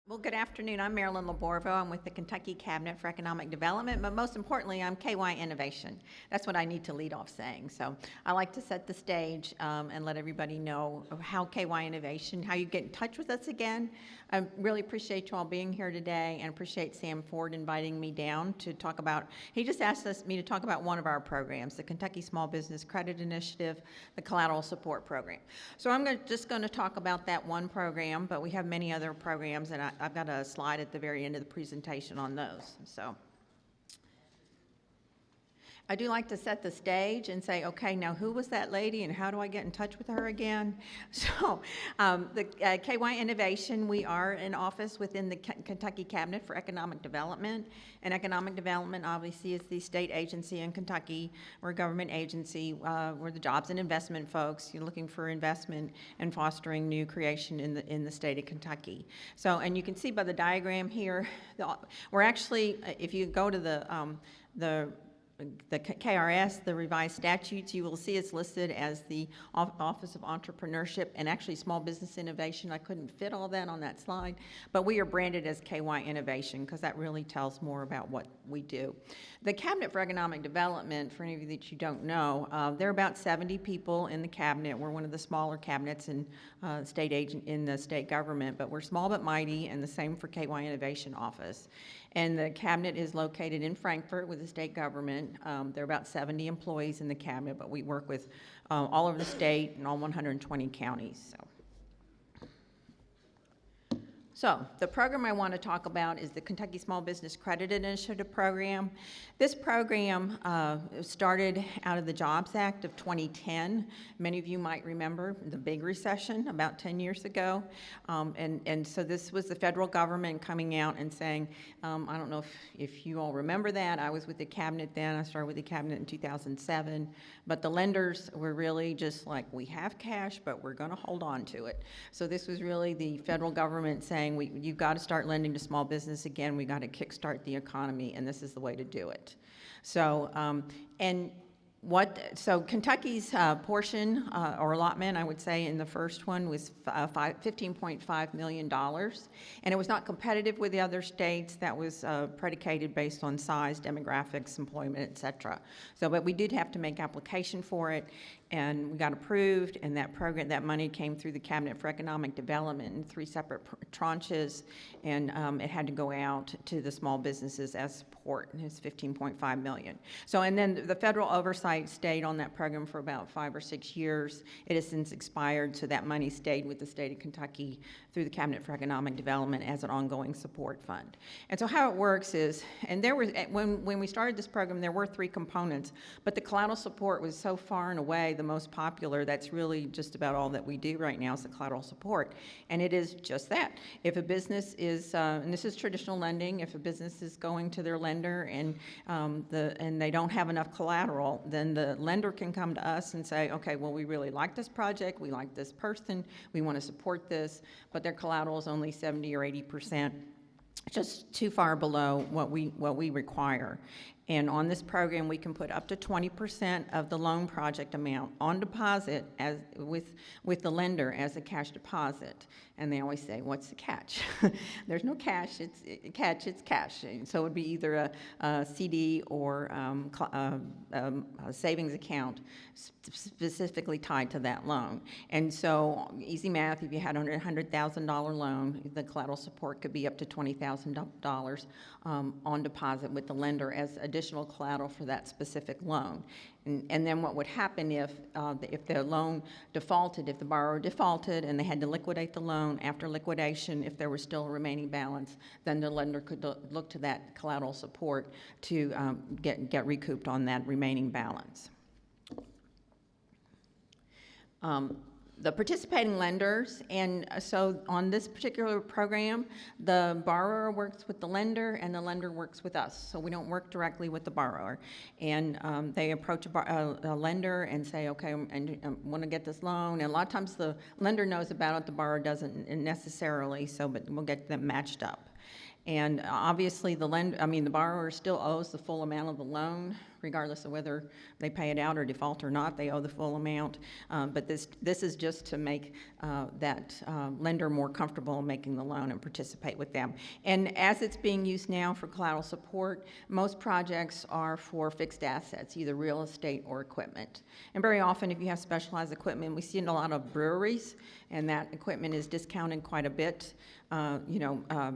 Well, good afternoon. I'm Marilyn LeBourveau. I'm with the Kentucky Cabinet for Economic Development, but most importantly, I'm KY Innovation. That's what I need to lead off saying. So I like to set the stage and let everybody know how KY Innovation, how you get in touch with us again. I really appreciate you all being here today and appreciate Sam Ford inviting me down to talk about, he just asked me to talk about one of our programs, the Kentucky Small Business Credit Initiative, the Collateral Support Program. So I'm just going to talk about that one program, but we have many other programs, and I've got a slide at the very end of the presentation on those. So I do like to set the stage and say, okay, now who was that lady and how do I get in touch with her again? So the KY Innovation, we are in office within the Kentucky Cabinet for Economic Development. And Economic Development obviously is the state agency in Kentucky. We're a government agency. We're the jobs and investment folks. You're looking for investment and fostering new creation in the state of Kentucky. So, and you can see by the diagram here, we're actually, if you go to the KRS, the revised statutes, you will see it's listed as the Office of Entrepreneurship and actually Small Business Innovation. I couldn't fit all that on that slide, but we are branded as KY Innovation because that really tells more about what we do. The Cabinet for Economic Development, for any of you that you don't know, there are about 70 people in the cabinet. We're one of the smaller cabinets in the state government, but we're small but mighty, and the same for KY Innovation Office. And the cabinet is located in Frankfort with the state government. There are about 70 employees in the cabinet, but we work with all over the state and all 120 counties. So the program I want to talk about is the Kentucky Small Business Credit Initiative program. This program started out of the Jobs Act of 2010. Many of you might remember the big recession about 10 years ago. And so this was the federal government coming out and saying, I don't know if you all remember that. I was with the cabinet then. I started with the cabinet in 2007. But the lenders were really just like, we have cash, but we're going to hold on to it. So this was really the federal government saying, you've got to start lending to small business again. We got to kickstart the economy, and this is the way to do it. So, so Kentucky's portion or allotment, I would say, in the first one was $15.5 million, and it was not competitive with the other states. That was predicated based on size, demographics, employment, et cetera. So, but we did have to make application for it, and we got approved, and that money came through the Cabinet for Economic Development in 3 separate tranches, and it had to go out to the small businesses as support, and it's $15.5 million. So, and then the federal oversight stayed on that program for about 5 or 6 years. It has since expired, so that money stayed with the state of Kentucky through the Cabinet for Economic Development as an ongoing support fund. And so how it works is, and there was, when we started this program, there were 3 components, but the collateral support was so far and away the most popular. That's really just about all that we do right now is the collateral support. And it is just that. If a business is, and this is traditional lending, if a business is going to their lender and they don't have enough collateral, then the lender can come to us and say, okay, well, we really like this project, we like this person, we want to support this, but their collateral is only 70 or 80%, just too far below what we require. And on this program, we can put up to 20% of the loan project amount on deposit with the lender as a cash deposit. And they always say, what's the catch? There's no catch, it's cash. And so it would be either a CD or a savings account specifically tied to that loan. And so easy math, if you had a $100,000 loan, the collateral support could be up to $20,000 on deposit with the lender as additional collateral for that specific loan. And then what would happen if the loan defaulted, if the borrower defaulted and they had to liquidate the loan, after liquidation, if there was still a remaining balance, then the lender could look to that collateral support to get recouped on that remaining balance. The participating lenders, and so on this particular program, the borrower works with the lender and the lender works with us. So we don't work directly with the borrower. And they approach a lender and say, okay, I want to get this loan. And a lot of times the lender knows about it, the borrower doesn't necessarily, but we'll get them matched up. And obviously the borrower still owes the full amount of the loan, regardless of whether they pay it out or default or not. They owe the full amount. But this is just to make that lender more comfortable in making the loan and participate with them. And as it's being used now for collateral support, most projects are for fixed assets, either real estate or equipment. And very often, if you have specialized equipment, we see in a lot of breweries, and that equipment is discounted quite a bit.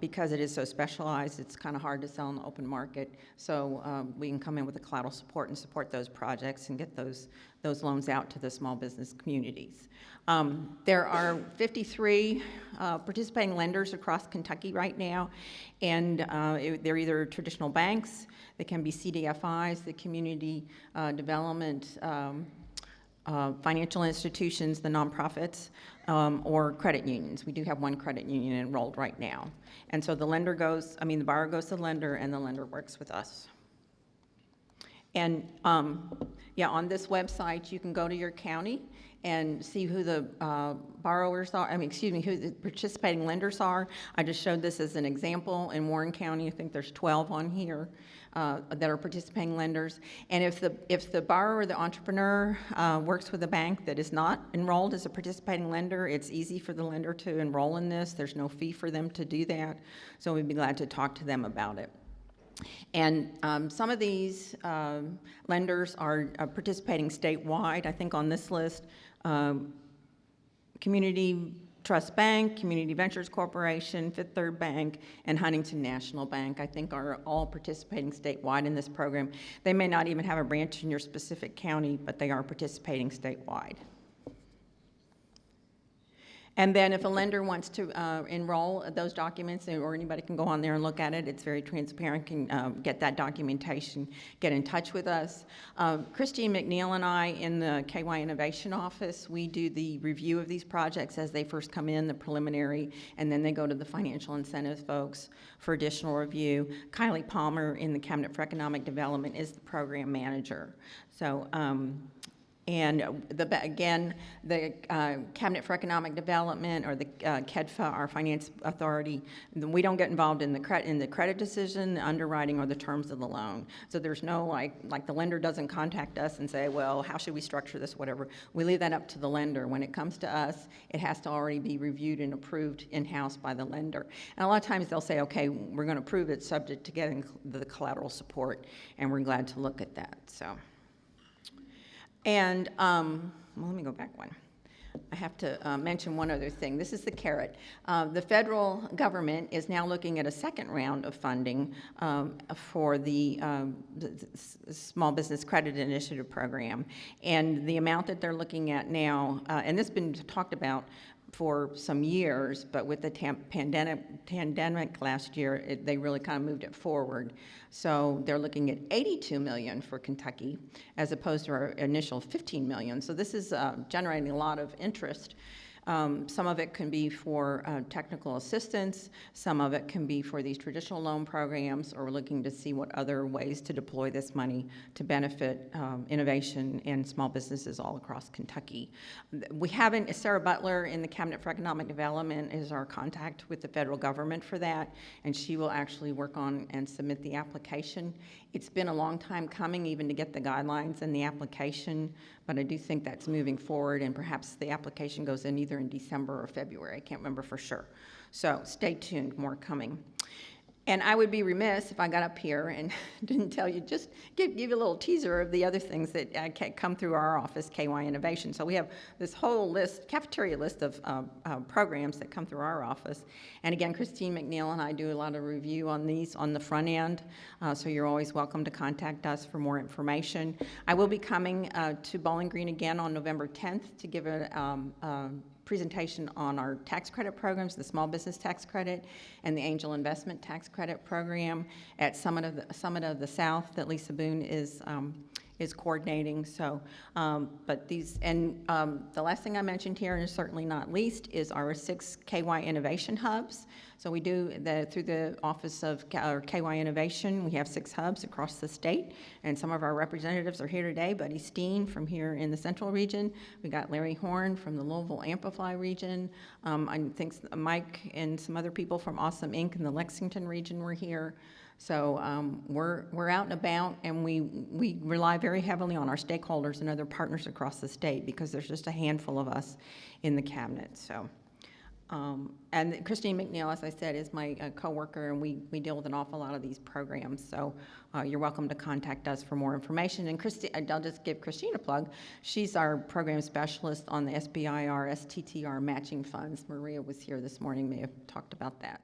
Because it is so specialized, it's kind of hard to sell in the open market. So we can come in with the collateral support and support those projects and get those loans out to the small business communities. There are 53 participating lenders across Kentucky right now, and they're either traditional banks, they can be CDFIs, the community development financial institutions, the nonprofits, or credit unions. We do have one credit union enrolled right now. And so the borrower goes to the lender, and the lender works with us. And on this website, you can go to your county and see who the who the participating lenders are. I just showed this as an example. In Warren County, I think there's 12 on here that are participating lenders. And if the borrower or the entrepreneur works with a bank that is not enrolled as a participating lender, it's easy for the lender to enroll in this. There's no fee for them to do that. So we'd be glad to talk to them about it. And some of these lenders are participating statewide. I think on this list, Community Trust Bank, Community Ventures Corporation, Fifth Third Bank, and Huntington National Bank, I think, are all participating statewide in this program. They may not even have a branch in your specific county, but they are participating statewide. And then if a lender wants to enroll those documents, or anybody can go on there and look at it, it's very transparent, can get that documentation, get in touch with us. Christine McNeil and I in the KY Innovation Office, we do the review of these projects as they first come in, the preliminary, and then they go to the financial incentive folks for additional review. Kylie Palmer in the Cabinet for Economic Development is the program manager. So, and the Cabinet for Economic Development, or the KEDFA, our finance authority, we don't get involved in the credit decision, the underwriting, or the terms of the loan. So there's no like the lender doesn't contact us and say, well, how should we structure this, whatever. We leave that up to the lender. When it comes to us, it has to already be reviewed and approved in-house by the lender. And a lot of times they'll say, okay, we're going to approve it subject to getting the collateral support, and we're glad to look at that. So. And let me go back one. I have to mention one other thing. This is the carrot. The federal government is now looking at a second round of funding for the Small Business Credit Initiative program. And the amount that they're looking at now, and this has been talked about for some years, but with the pandemic last year, they really kind of moved it forward. So they're looking at $82 million for Kentucky, as opposed to our initial $15 million. So this is generating a lot of interest. Some of it can be for technical assistance. Some of it can be for these traditional loan programs, or we're looking to see what other ways to deploy this money to benefit innovation and small businesses all across Kentucky. We haven't, Sarah Butler in the Cabinet for Economic Development is our contact with the federal government for that, and she will actually work on and submit the application. It's been a long time coming even to get the guidelines and the application, but I do think that's moving forward, and perhaps the application goes in either in December or February. I can't remember for sure. So stay tuned, more coming. And I would be remiss if I got up here and didn't tell you, just give you a little teaser of the other things that come through our office, KY Innovation. So we have this whole list, cafeteria list of programs that come through our office. And again, Christine McNeil and I do a lot of review on these on the front end, so you're always welcome to contact us for more information. I will be coming to Bowling Green again on November 10th to give a presentation on our tax credit programs, the small business tax credit and the angel investment tax credit program at Summit of the South that Lisa Boone is coordinating. So, but these, and the last thing I mentioned here, and certainly not least, is our 6 KY Innovation Hubs. So we do, through the Office of KY Innovation, we have 6 hubs across the state, and some of our representatives are here today. Buddy Steen from here in the Central region. We got Larry Horn from the Louisville Amplify region. I think Mike and some other people from Awesome Inc. in the Lexington region were here. So we're out and about, and we rely very heavily on our stakeholders and other partners across the state because there's just a handful of us in the cabinet. So, and Christine McNeil, as I said, is my coworker, and we deal with an awful lot of these programs. So you're welcome to contact us for more information. And I'll just give Christine a plug. She's our program specialist on the SBIR, STTR matching funds. Maria was here this morning, may have talked about that.